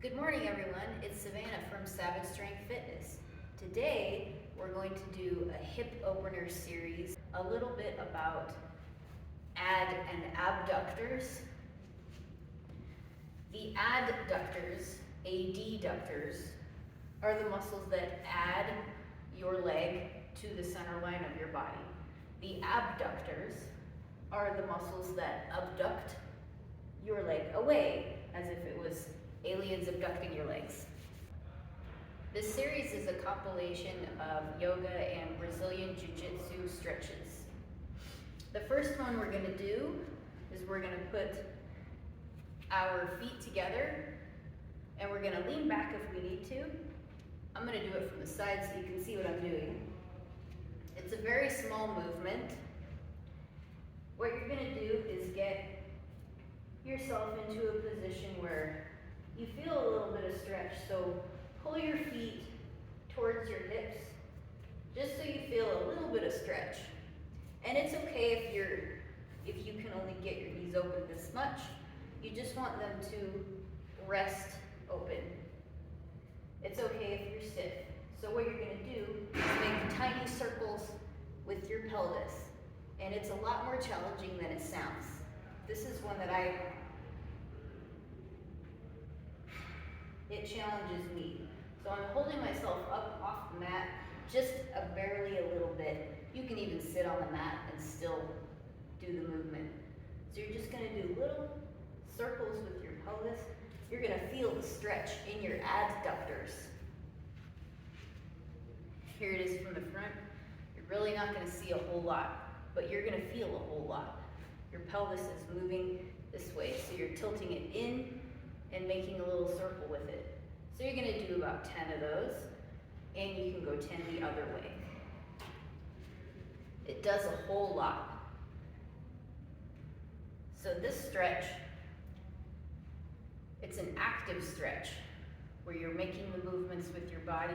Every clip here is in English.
Good morning, everyone. It's Savannah from Savage Strength Fitness. Today, we're going to do a hip opener series, a little bit about ad and abductors. The adductors, adductors, are the muscles that add your leg to the center line of your body. The abductors are the muscles that abduct your leg away, as if it was aliens abducting your legs. This series is a compilation of yoga and Brazilian Jiu-Jitsu stretches. The first one we're going to do is we're going to put our feet together and we're going to lean back if we need to. I'm going to do it from the side so you can see what I'm doing. It's a very small movement. What you're going to do is get yourself into a position where you feel a little bit of stretch, so pull your feet towards your hips, just so you feel a little bit of stretch. And it's okay if you can only get your knees open this much. You just want them to rest open. It's okay if you're stiff. So what you're going to do is make tiny circles with your pelvis, and it's a lot more challenging than it sounds. This is one that it challenges me. So I'm holding myself up off the mat, just barely a little bit. You can even sit on the mat and still do the movement. So you're just gonna do little circles with your pelvis. You're gonna feel the stretch in your adductors. Here it is from the front. You're really not gonna see a whole lot, but you're gonna feel a whole lot. Your pelvis is moving this way, so you're tilting it in and making a little circle with it. So you're going to do about 10 of those, and you can go 10 the other way. It does a whole lot. So this stretch, it's an active stretch where you're making the movements with your body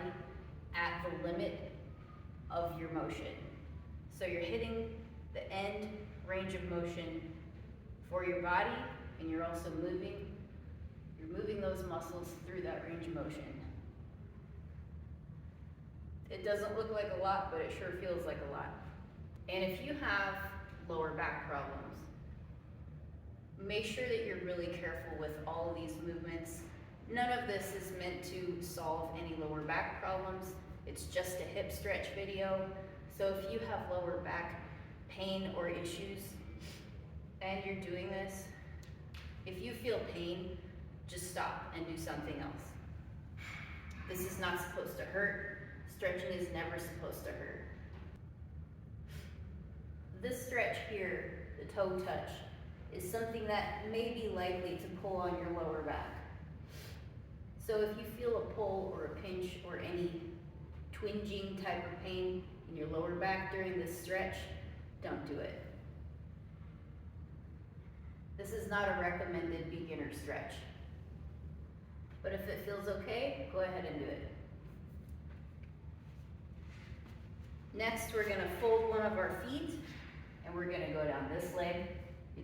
at the limit of your motion. So you're hitting the end range of motion for your body, and you're also moving those muscles through that range of motion. It doesn't look like a lot, but it sure feels like a lot. And if you have lower back problems, make sure that you're really careful with all of these movements. None of this is meant to solve any lower back problems. It's just a hip stretch video. So if you have lower back pain or issues and you're doing this, if you feel pain, just stop and do something else. This is not supposed to hurt. Stretching is never supposed to hurt. This stretch here, the toe touch, is something that may be likely to pull on your lower back. So if you feel a pull or a pinch or any twinging type of pain in your lower back during this stretch, don't do it. This is not a recommended beginner stretch. But if it feels okay, go ahead and do it. Next, we're gonna fold one of our feet and we're gonna go down this leg.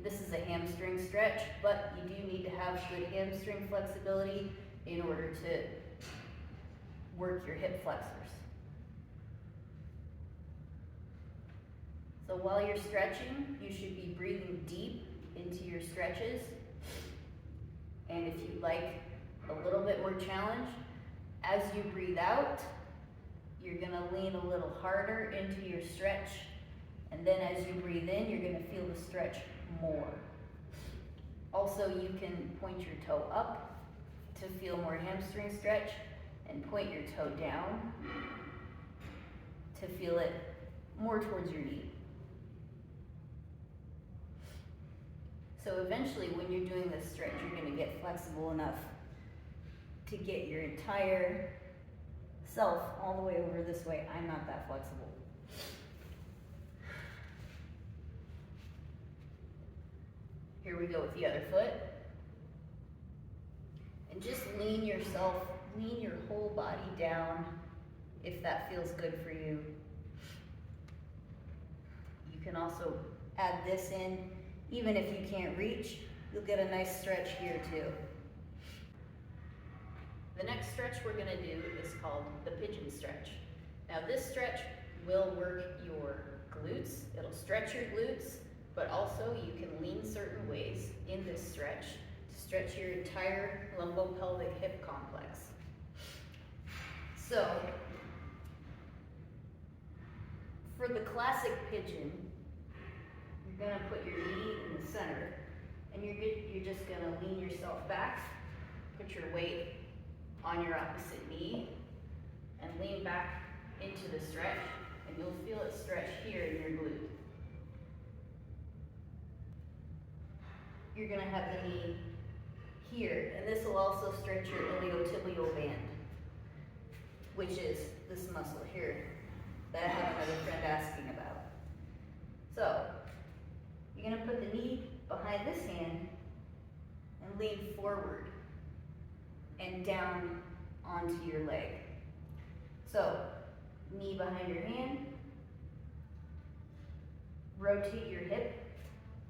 This is a hamstring stretch, but you do need to have good hamstring flexibility in order to work your hip flexors. So while you're stretching, you should be breathing deep into your stretches. And if you'd like a little bit more challenge, as you breathe out, you're gonna lean a little harder into your stretch. And then as you breathe in, you're gonna feel the stretch more. Also, you can point your toe up to feel more hamstring stretch and point your toe down to feel it more towards your knee. So eventually, when you're doing this stretch, you're gonna get flexible enough to get your entire self all the way over this way. I'm not that flexible. Here we go with the other foot. And just lean your whole body down if that feels good for you. You can also add this in. Even if you can't reach, you'll get a nice stretch here too. The next stretch we're gonna do is called the pigeon stretch. Now this stretch will work your glutes, it'll stretch your glutes, but also you can lean certain ways in this stretch to stretch your entire lumbopelvic hip complex. So, for the classic pigeon, you're gonna put your knee in the center, and you're just gonna lean yourself back, put your weight on your opposite knee, and lean back into the stretch, and you'll feel it stretch here in your glute. You're gonna have the knee here, and this will also stretch your iliotibial band, which is this muscle here that I have another friend asking about. So, you're gonna put the knee behind this hand and lean forward and down onto your leg. So, knee behind your hand, rotate your hip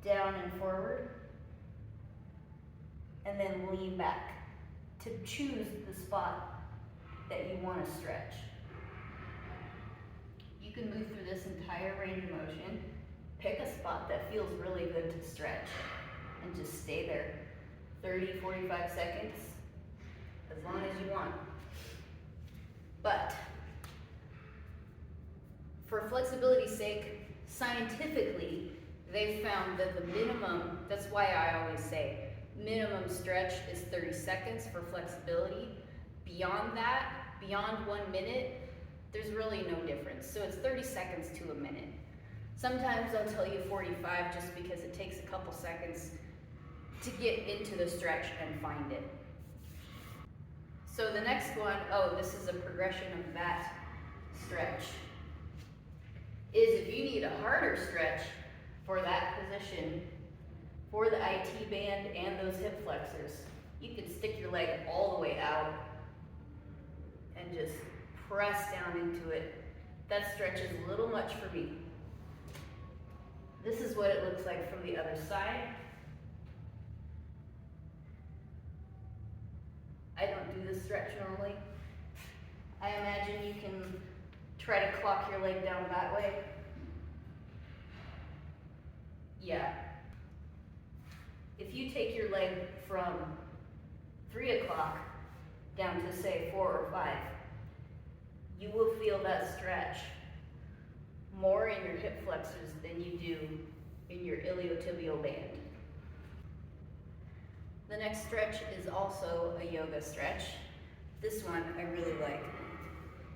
down and forward, and then lean back to choose the spot that you want to stretch. You can move through this entire range of motion, pick a spot that feels really good to stretch, and just stay there 30, 45 seconds, as long as you want. But for flexibility's sake, scientifically, they've found that the minimum, that's why I always say, minimum stretch is 30 seconds for flexibility. Beyond that, beyond 1 minute, there's really no difference. So it's 30 seconds to a minute. Sometimes I'll tell you 45 just because it takes a couple seconds to get into the stretch and find it. So the next one, this is a progression of that stretch, is if you need a harder stretch for that position, for the IT band and those hip flexors, you can stick your leg all the way out and just press down into it. That stretch is a little much for me. This is what it looks like from the other side. I don't do this stretch normally. I imagine you can try to clock your leg down that way. Yeah. If you take your leg from 3 o'clock down to say 4 or 5, you will feel that stretch more in your hip flexors than you do in your iliotibial band. The next stretch is also a yoga stretch. This one I really like.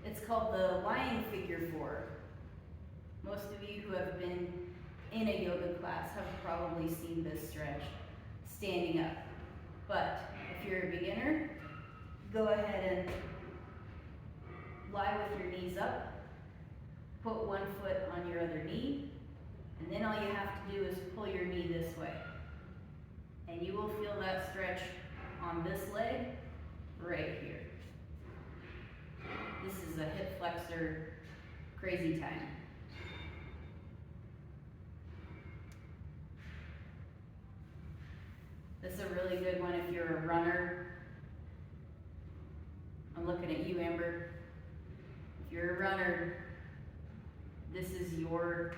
It's called the lying figure 4. Most of you who have been in a yoga class have probably seen this stretch standing up. But if you're a beginner, go ahead and lie with your knees up, put one foot on your other knee, and then all you have to do is pull your knee this way. And you will feel that stretch on this leg right here. This is a hip flexor crazy time. This is a really good one if you're a runner. I'm looking at you, Amber. If you're a runner, this is your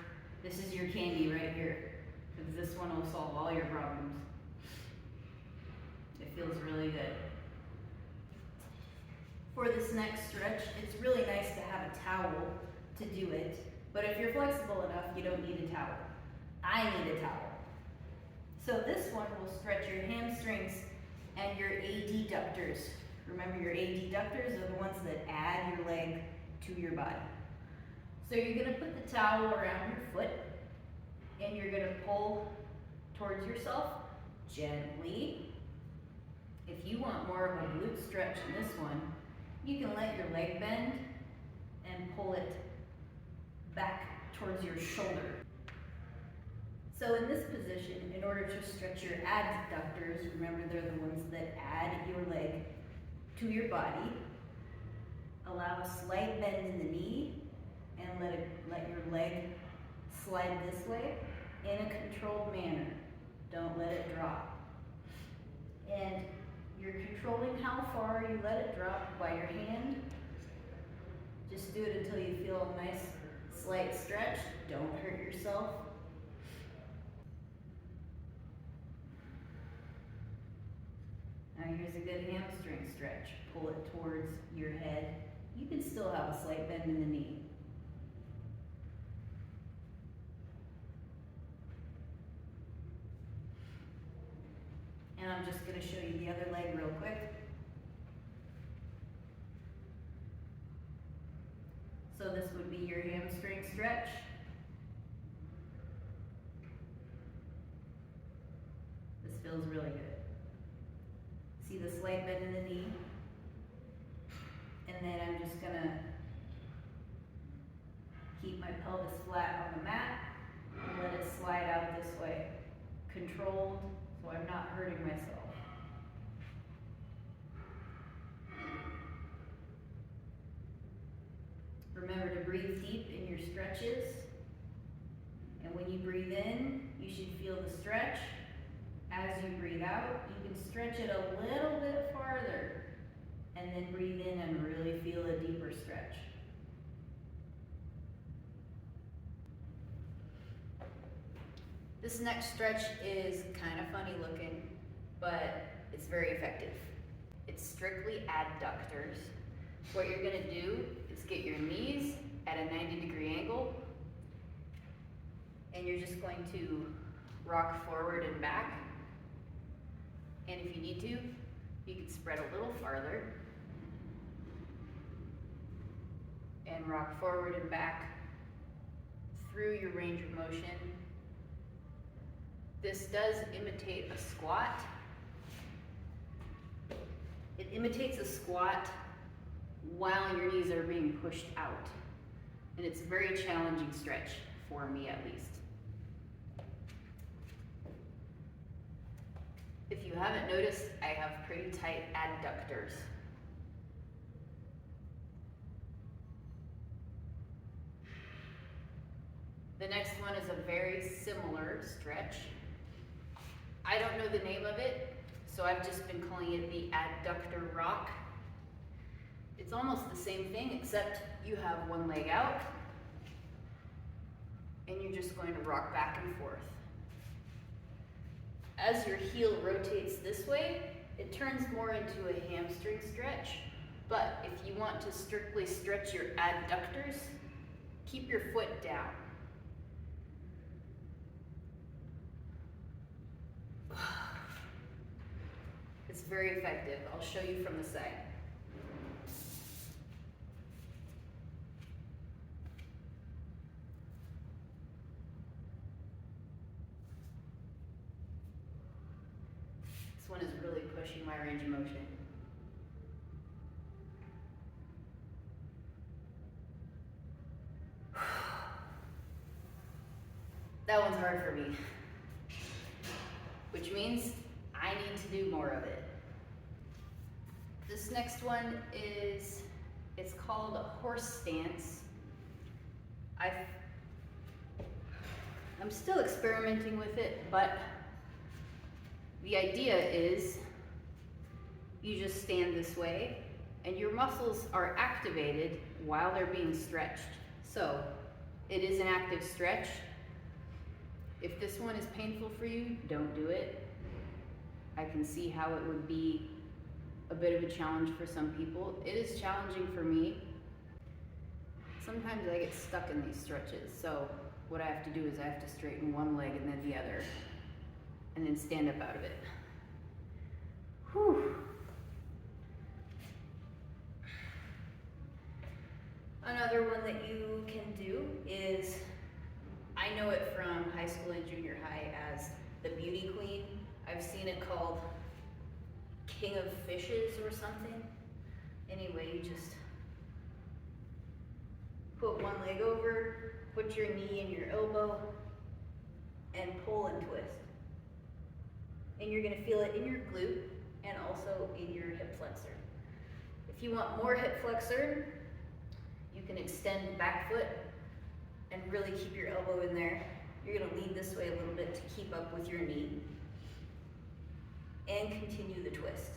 candy right here, because this one will solve all your problems. It feels really good. For this next stretch, it's really nice to have a towel to do it, but if you're flexible enough, you don't need a towel. I need a towel. So this one will stretch your hamstrings and your adductors. Remember, your adductors are the ones that add your leg to your body. So you're gonna put the towel around your foot and you're gonna pull towards yourself gently. If you want more of a glute stretch in this one, you can let your leg bend and pull it back towards your shoulder. So in this position, in order to stretch your adductors, remember they're the ones that add your leg to your body, allow a slight bend in the knee and let your leg slide this way in a controlled manner. Don't let it drop. And You're controlling how far you let it drop by your hand. Just do it until you feel a nice slight stretch. Don't hurt yourself. Now here's a good hamstring stretch. Pull it towards your head. You can still have a slight bend in the knee. And I'm just going to show you the other leg real quick. So this would be your hamstring stretch. This feels really good. See the slight bend in the knee? And then I'm just going to keep my pelvis flat on the mat and let it slide out this way. Controlled, so I'm not hurting myself. Remember to breathe deep in your stretches. And when you breathe in, you should feel the stretch. As you breathe out, you can stretch it a little bit farther. And then breathe in and really feel a deeper stretch. This next stretch is kind of funny looking, but it's very effective. It's strictly adductors. What you're gonna do is get your knees at a 90-degree angle, and you're just going to rock forward and back. And if you need to, you can spread a little farther and rock forward and back through your range of motion. This does imitate a squat. It imitates a squat while your knees are being pushed out. And it's a very challenging stretch, for me at least. If you haven't noticed, I have pretty tight adductors. The next one is a very similar stretch. I don't know the name of it, so I've just been calling it the adductor rock. It's almost the same thing, except you have one leg out, and you're just going to rock back and forth. As your heel rotates this way, it turns more into a hamstring stretch, but if you want to strictly stretch your adductors, keep your foot down. It's very effective. I'll show you from the side. This one is really pushing my range of motion. That one's hard for me, which means I need to do more of it. This next one it's called a horse stance. I'm still experimenting with it, but the idea is you just stand this way and your muscles are activated while they're being stretched. So it is an active stretch. If this one is painful for you, don't do it. I can see how it would be a bit of a challenge for some people. It is challenging for me. Sometimes I get stuck in these stretches, so what I have to do is I have to straighten one leg and then the other, and then stand up out of it. Whew. Another one that you can do is, I know it from high school and junior high as the beauty queen. I've seen it called King of Fishes or something. Anyway, you just put one leg over, put your knee in your elbow, and pull and twist. And you're gonna feel it in your glute and also in your hip flexor. If you want more hip flexor, you can extend the back foot and really keep your elbow in there. You're gonna lean this way a little bit to keep up with your knee. And continue the twist.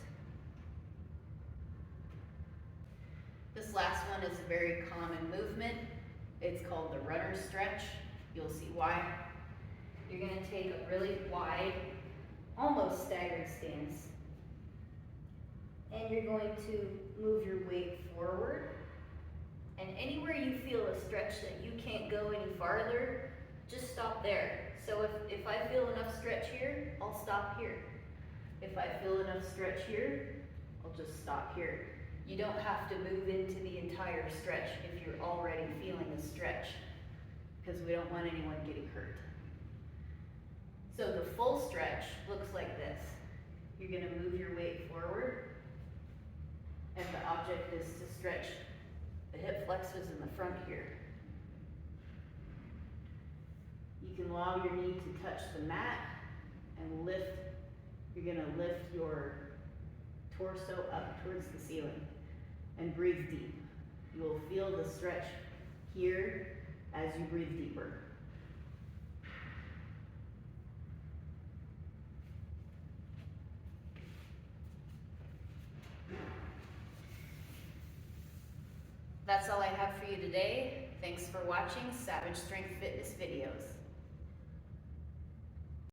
This last one is a very common movement. It's called the runner stretch. You'll see why. You're going to take a really wide, almost staggered stance. And you're going to move your weight forward. And anywhere you feel a stretch that you can't go any farther, just stop there. So if I feel enough stretch here, I'll stop here. If I feel enough stretch here, I'll just stop here. You don't have to move into the entire stretch if you're already feeling a stretch, because we don't want anyone getting hurt. So the full stretch looks like this. You're going to move your weight forward, and the object is to stretch the hip flexors in the front here. You can allow your knee to touch the mat and lift. You're going to lift your torso up towards the ceiling and breathe deep. You will feel the stretch here as you breathe deeper. That's all I have for you today. Thanks for watching Savage Strength Fitness videos.